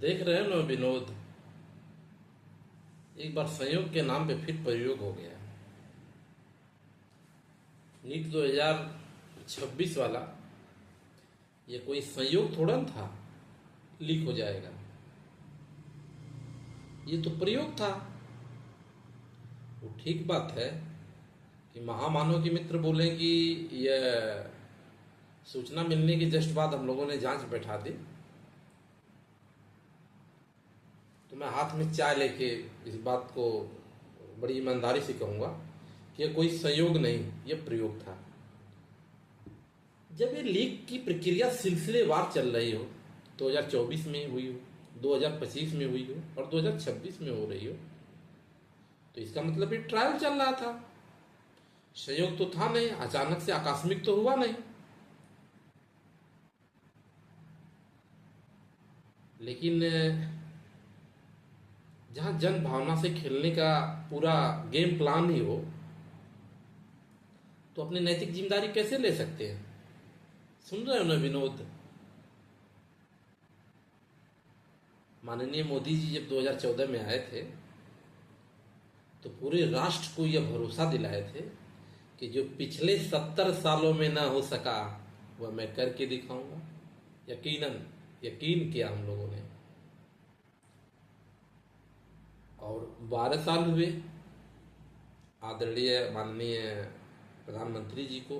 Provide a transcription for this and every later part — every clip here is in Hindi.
देख रहे हैं ना विनोद। एक बार संयोग के नाम पे फिर प्रयोग हो गया। नीट 2026 वाला ये कोई संयोग थोड़ा न था लीक हो जाएगा। ये तो प्रयोग था। वो ठीक बात है कि महामानव के मित्र बोले कि यह सूचना मिलने के जस्ट बाद हम लोगों ने जांच बैठा दी। तो मैं हाथ में चाय लेके इस बात को बड़ी ईमानदारी से कहूंगा कि यह कोई संयोग नहीं, यह प्रयोग था। जब ये लीक की प्रक्रिया सिलसिलेवार चल रही हो, 2024 में हुई हो, 2025 में हुई हो और 2026 में हो रही हो, तो इसका मतलब ये ट्रायल चल रहा था। संयोग तो था नहीं, अचानक से आकस्मिक तो हुआ नहीं। लेकिन जहां जन भावना से खेलने का पूरा गेम प्लान ही हो, तो अपनी नैतिक जिम्मेदारी कैसे ले सकते हैं? सुन रहे हो ना विनोद? माननीय मोदी जी जब 2014 में आए थे तो पूरे राष्ट्र को यह भरोसा दिलाए थे कि जो पिछले 70 सालों में ना हो सका वह मैं करके दिखाऊंगा। यकीनन यकीन किया हम लोगों ने, और 12 साल हुए। आदरणीय माननीय प्रधानमंत्री जी को,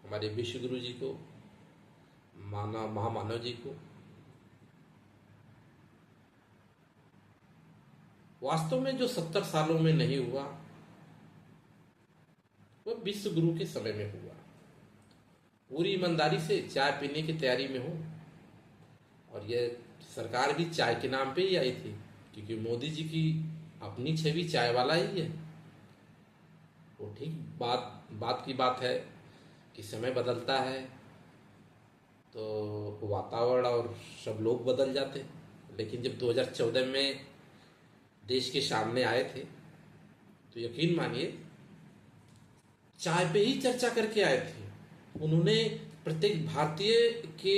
हमारे विश्व गुरु जी को, महामानव जी को, वास्तव में जो 70 सालों में नहीं हुआ वह विश्व गुरु के समय में हुआ। पूरी ईमानदारी से चाय पीने की तैयारी में हूं, और यह सरकार भी चाय के नाम पे ही आई थी, क्योंकि मोदी जी की अपनी छवि चाय वाला ही है। वो ठीक बात की बात है कि समय बदलता है तो वातावरण और सब लोग बदल जाते। लेकिन जब 2014 में देश के सामने आए थे तो यकीन मानिए चाय पे ही चर्चा करके आए थे। उन्होंने प्रत्येक भारतीय के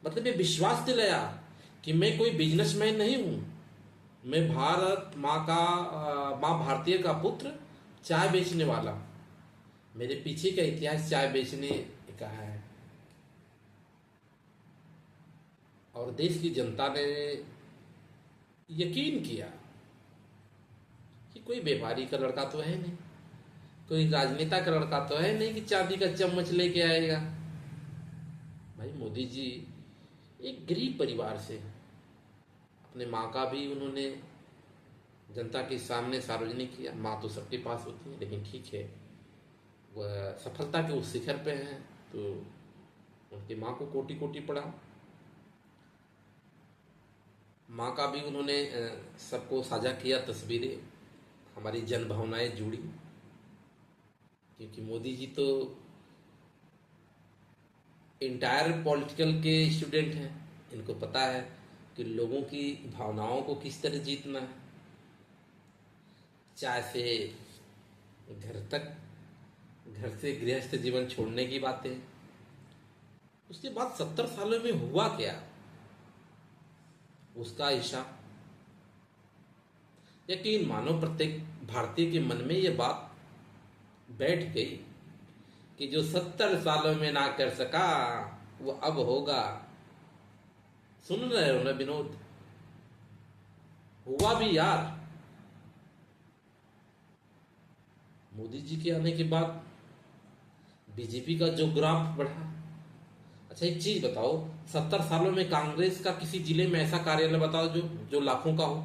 मतलब ये विश्वास दिलाया कि मैं कोई बिजनेसमैन नहीं हूं, मैं भारत माँ भारतीय का पुत्र, चाय बेचने वाला। मेरे पीछे का इतिहास चाय बेचने का है, और देश की जनता ने यकीन किया कि कोई व्यापारी का लड़का तो है नहीं, कोई राजनेता का लड़का तो है नहीं कि चांदी का चम्मच लेके आएगा। भाई मोदी जी एक गरीब परिवार से, अपने माँ का भी उन्होंने जनता के सामने सार्वजनिक किया। माँ तो सबके पास होती है, लेकिन ठीक है, वह सफलता के उस शिखर पे हैं तो उनकी माँ को कोटि कोटि प्रणाम। माँ का भी उन्होंने सबको साझा किया तस्वीरें, हमारी जन भावनाएं जुड़ी। क्योंकि मोदी जी तो इंटायर पॉलिटिकल के स्टूडेंट हैं, इनको पता है कि लोगों की भावनाओं को किस तरह जीतना है। चाय से घर तक, घर से गृहस्थ जीवन छोड़ने की बातें। उसके बाद 70 सालों में हुआ क्या, उसका हिसाब यकीन मानो प्रत्येक भारतीय के मन में यह बात बैठ गई कि जो 70 सालों में ना कर सका वो अब होगा। सुन रहे हो ना विनोद? हुआ भी यार। मोदी जी के आने के बाद बीजेपी का जो ग्राफ बढ़ा। अच्छा एक चीज बताओ, 70 सालों में कांग्रेस का किसी जिले में ऐसा कार्यालय बताओ जो लाखों का हो,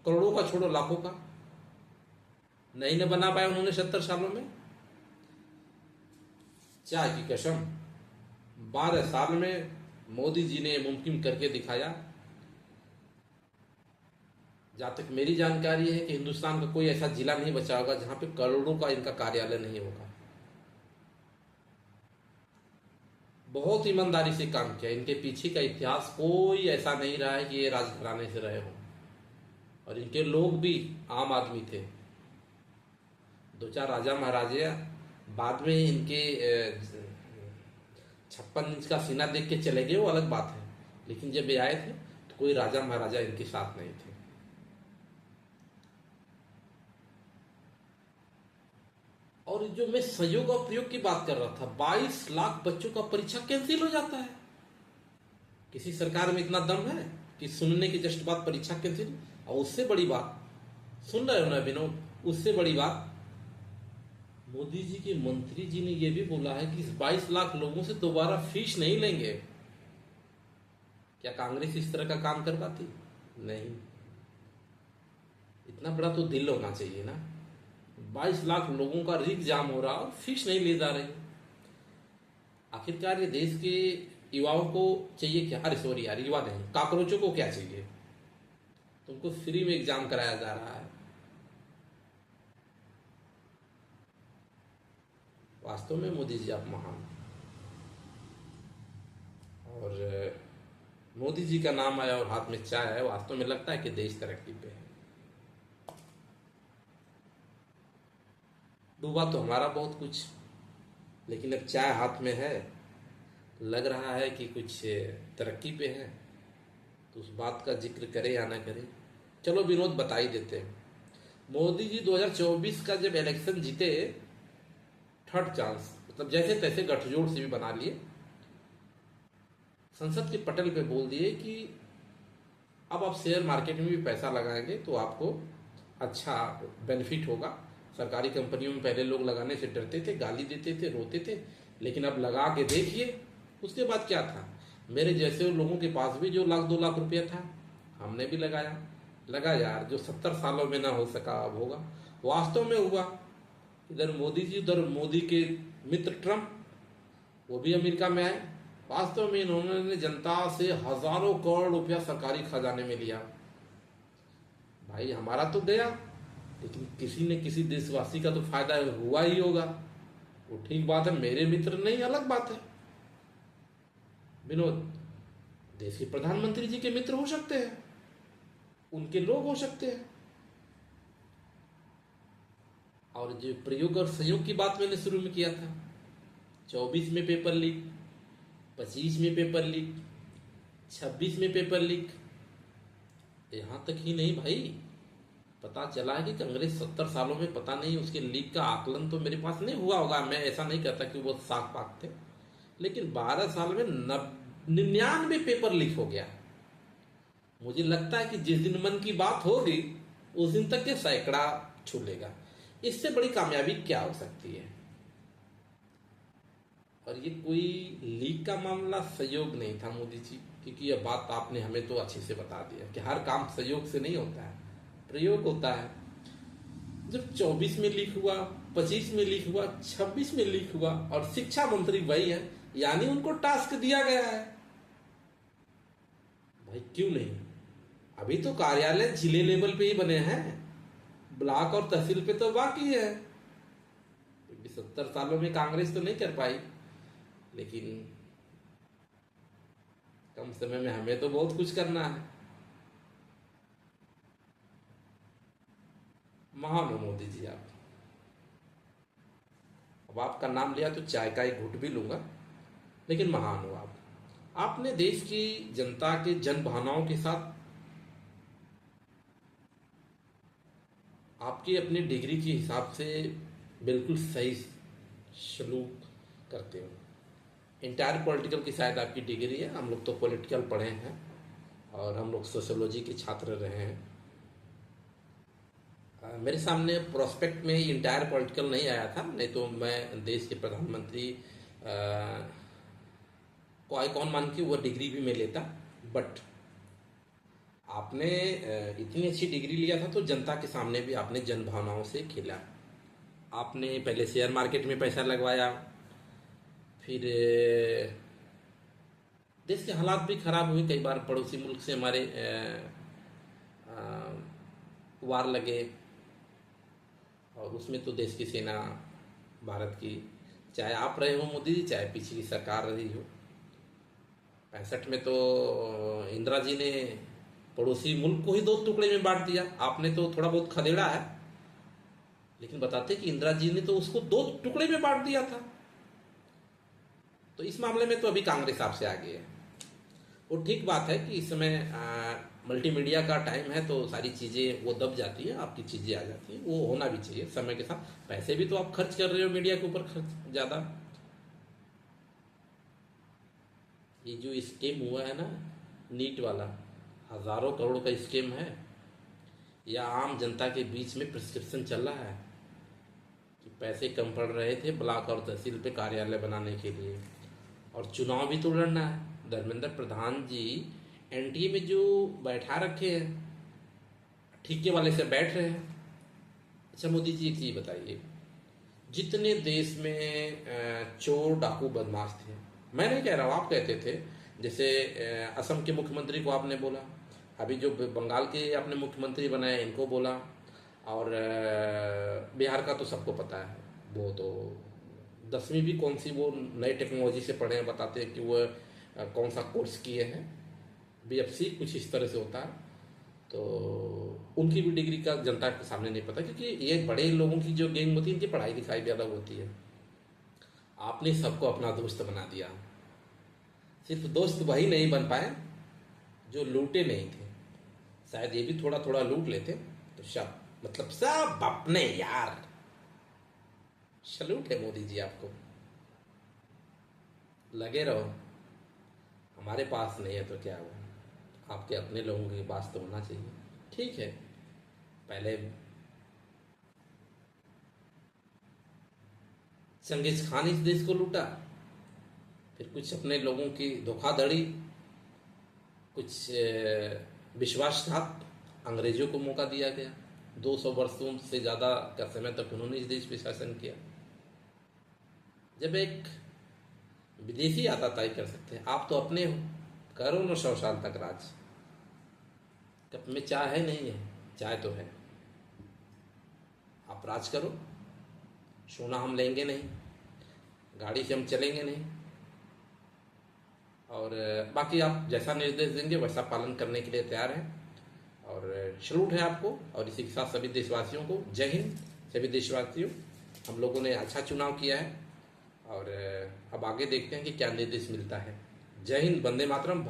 करोड़ों का छोड़ो, लाखों का नहीं न बना पाए उन्होंने 70 सालों में। चाय की कसम, 12 साल में मोदी जी ने मुमकिन करके दिखाया। जहां तक मेरी जानकारी है कि हिंदुस्तान का कोई ऐसा जिला नहीं बचा होगा जहां पे करोड़ों का इनका कार्यालय नहीं होगा। बहुत ईमानदारी से काम किया। इनके पीछे का इतिहास कोई ऐसा नहीं रहा है कि ये राजघराने से रहे हों, और इनके लोग भी आम आदमी थे। 2-4 राजा महाराजे बाद में इनके 56 इंच का सीना देख के चले गए, वो अलग बात है। लेकिन जब ये आए थे तो कोई राजा महाराजा इनके साथ नहीं थे। और जो मैं संयोग और प्रयोग की बात कर रहा था, 22 लाख बच्चों का परीक्षा कैंसिल हो जाता है। किसी सरकार में इतना दम है कि सुनने के जस्ट बाद परीक्षा कैंसिल। और उससे बड़ी बात, सुन रहे हो ना विनोद, उससे बड़ी बात, मोदी जी के मंत्री जी ने यह भी बोला है कि इस 22 लाख लोगों से दोबारा फीस नहीं लेंगे। क्या कांग्रेस इस तरह का काम कर पाती? नहीं। इतना बड़ा तो दिल होना चाहिए ना। 22 लाख लोगों का रिग जाम हो रहा और फीस नहीं ले जा रही। आखिरकार ये देश के युवाओं को चाहिए क्या? अरे सॉरी यार, युवा नहीं, काकरोचों को क्या चाहिए? तुमको फ्री में एग्जाम कराया जा रहा है। वास्तव में मोदी जी आप महान। और मोदी जी का नाम आया और हाथ में चाय है, वास्तव में लगता है कि देश तरक्की पे है। डूबा तो हमारा बहुत कुछ, लेकिन अब चाय हाथ में है, लग रहा है कि कुछ तरक्की पे है। तो उस बात का जिक्र करे या ना करे, चलो विनोद बता ही देते हैं। मोदी जी 2024 का जब इलेक्शन जीते, थर्ड चांस, मतलब जैसे तैसे गठजोड़ से भी बना लिए, संसद के पटल पे बोल दिए कि अब आप शेयर मार्केट में भी पैसा लगाएंगे तो आपको अच्छा बेनिफिट होगा। सरकारी कंपनियों में पहले लोग लगाने से डरते थे, गाली देते थे, रोते थे, लेकिन अब लगा के देखिए। उसके बाद क्या था, मेरे जैसे लोगों के पास भी जो 1-2 लाख रुपया था, हमने भी लगाया। लगा यार, जो 70 सालों में ना हो सका अब होगा। वास्तव में हुआ। इधर मोदी जी, उधर मोदी के मित्र ट्रम्प, वो भी अमेरिका में आए। वास्तव में इन्होंने जनता से हजारों करोड़ रुपया सरकारी खजाने में लिया। भाई हमारा तो गया, लेकिन किसी ने किसी देशवासी का तो फायदा हुआ ही होगा। वो ठीक बात है, मेरे मित्र नहीं, अलग बात है। विनोद, देश के प्रधानमंत्री जी के मित्र हो सकते हैं, उनके लोग हो सकते हैं। और जो प्रयोग और संयोग की बात मैंने शुरू में किया था, 24 में पेपर लीक, 25 में पेपर लीक, 26 में पेपर लीक, यहां तक ही नहीं भाई, पता चला है कि कांग्रेस 70 सालों में पता नहीं, उसके लीक का आकलन तो मेरे पास नहीं हुआ होगा, मैं ऐसा नहीं कहता कि वो साख पाक थे, लेकिन 12 साल में 99 पेपर लीक हो गया। मुझे लगता है कि जिस दिन मन की बात होगी उस दिन तक के सैकड़ा छू लेगा। इससे बड़ी कामयाबी क्या हो सकती है? और ये कोई लीक का मामला सहयोग नहीं था मोदी जी, क्योंकि यह बात आपने हमें तो अच्छे से बता दिया कि हर काम सहयोग से नहीं होता है, प्रयोग होता है। जब 24 में लीक हुआ, 25 में लीक हुआ, 26 में लीक हुआ, और शिक्षा मंत्री वही है, यानी उनको टास्क दिया गया है। भाई क्यों नहीं? अभी तो कार्यालय जिले लेवल पे ही बने हैं, ब्लॉक और तहसील पे तो बाकी है। 70 सालों में कांग्रेस तो नहीं कर पाई, लेकिन कम समय में हमें तो बहुत कुछ करना है। महान हो मोदी जी आप। अब आपका नाम लिया तो चाय का एक घुट भी लूंगा, लेकिन महान हो आप। आपने देश की जनता के जन भावनाओं के साथ आपकी अपनी डिग्री के हिसाब से बिल्कुल सही सलूक करते हो। इंटायर पॉलिटिकल की शायद आपकी डिग्री है, हम लोग तो पॉलिटिकल पढ़े हैं और हम लोग सोशियोलॉजी के छात्र रहे हैं। मेरे सामने प्रोस्पेक्ट में इंटायर पॉलिटिकल नहीं आया था, नहीं तो मैं देश के प्रधानमंत्री को आइकॉन मान के वो डिग्री भी मैं लेता। बट आपने इतनी अच्छी डिग्री लिया था तो जनता के सामने भी आपने जन भावनाओं से खेला। आपने पहले शेयर मार्केट में पैसा लगवाया, फिर देश के हालात भी खराब हुए, कई बार पड़ोसी मुल्क से हमारे वार लगे, और उसमें तो देश की सेना भारत की, चाहे आप रहे हो मोदी जी, चाहे पिछली सरकार रही हो। 65 में तो इंदिरा जी ने पड़ोसी मुल्क को ही 2 टुकड़े में बांट दिया। आपने तो थोड़ा बहुत खदेड़ा है, लेकिन बताते कि इंदिरा जी ने तो उसको 2 टुकड़े में बांट दिया था। तो इस मामले में तो अभी कांग्रेस आपसे आगे है। वो ठीक बात है कि इस समय मल्टीमीडिया का टाइम है, तो सारी चीज़ें वो दब जाती है, आपकी चीज़ें आ जाती हैं, वो होना भी चाहिए समय के साथ। पैसे भी तो आप खर्च कर रहे हो मीडिया के ऊपर, खर्च ज़्यादा। ये जो स्कीम हुआ है ना, नीट वाला, हज़ारों करोड़ का स्कीम है, या आम जनता के बीच में प्रिस्क्रिप्शन चल रहा है कि पैसे कम पड़ रहे थे ब्लॉक और तहसील पे कार्यालय बनाने के लिए, और चुनाव भी तो लड़ना है। धर्मेंद्र प्रधान जी एनडीए में जो बैठा रखे हैं, ठीके वाले से बैठ रहे हैं। अच्छा मोदी जी, एक चीज बताइए, जितने देश में चोर डाकू बदमाश थे, मैं नहीं कह रहा हूँ, आप कहते थे, जैसे असम के मुख्यमंत्री को आपने बोला, अभी जो बंगाल के आपने मुख्यमंत्री बनाए इनको बोला, और बिहार का तो सबको पता है, वो तो 10वीं भी कौन सी वो नई टेक्नोलॉजी से पढ़े हैं, बताते हैं कि वो कौन सा कोर्स किए हैं, बीएफसी कुछ इस तरह से होता है। तो उनकी भी डिग्री का जनता के सामने नहीं पता, क्योंकि ये बड़े लोगों की जो गेम होती है, इनकी पढ़ाई लिखाई भी अलग होती है। आपने सबको अपना दोस्त बना दिया। सिर्फ दोस्त वही नहीं बन पाए जो लूटे नहीं थे, शायद ये भी थोड़ा थोड़ा लूट लेते तो सब, मतलब सब अपने यार। सलूट है मोदी जी आपको, लगे रहो। हमारे पास नहीं है तो क्या हुआ, आपके अपने लोगों के पास तो होना चाहिए। ठीक है, पहले चंगेज खान इस देश को लूटा, फिर कुछ अपने लोगों की धोखाधड़ी, कुछ विश्वासघात, अंग्रेजों को मौका दिया गया। 200 वर्षों से ज़्यादा का समय तक उन्होंने इस देश पे शासन किया। जब एक विदेशी आता तय कर सकते हैं, आप तो अपने हो, करो ना 100 साल तक राज। कप में चाय है नहीं है, चाय तो है, आप राज करो। सोना हम लेंगे नहीं, गाड़ी से हम चलेंगे नहीं, और बाकी आप जैसा निर्देश देंगे वैसा पालन करने के लिए तैयार हैं। और सलूट है आपको, और इसी के साथ सभी देशवासियों को जय हिंद। सभी देशवासियों, हम लोगों ने अच्छा चुनाव किया है, और अब आगे देखते हैं कि क्या निर्देश मिलता है। जय हिंद, वंदे मातरम।